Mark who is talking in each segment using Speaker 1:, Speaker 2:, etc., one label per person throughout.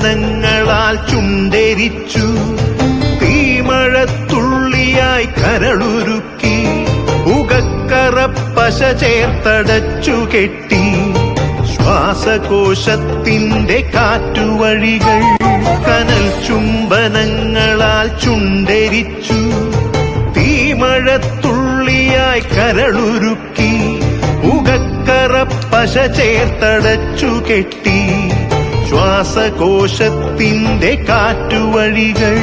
Speaker 1: ചുംബനങ്ങളാൽ ചുണ്ടെരിച്ചു, തീമഴത്തുള്ളിയായി കരളുരുക്കി, പുകക്കറപ്പശ ചേർത്തടച്ചു കെട്ടി, ശ്വാസകോശത്തിന്റെ കാറ്റുവഴികൾ കനൽ ചുംബനങ്ങളാൽ ചുണ്ടെരിച്ചു, തീമഴത്തുള്ളിയായി കരളുരുക്കി, പുകക്കറപ്പശ ചേർത്തടച്ചു കെട്ടി, ശ്വാസകോശത്തിന്റെ കാറ്റുവഴികൾ.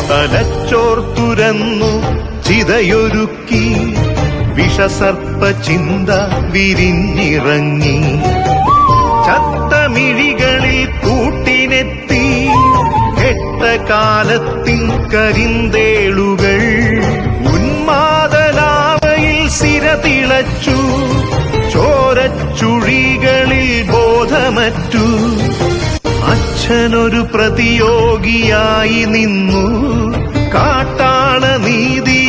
Speaker 1: തലച്ചോർത്തുരന്നു ചിതയൊരുക്കി, വിഷസർപ്പ ചിന്ത വിരിഞ്ഞിറങ്ങി, ചത്തമിഴികളിൽ കൂട്ടിനെത്തി, കെട്ടകാലത്തിൻ കരിന്തേളുകൾ, ഉന്മാദലാവയിൽ സിരതിളച്ചു, ചോരച്ചുഴികളിൽ ബോധമറ്റു, അച്ഛനൊരു പ്രതിയോഗിയായി നിന്നു, കാട്ടാള നീതി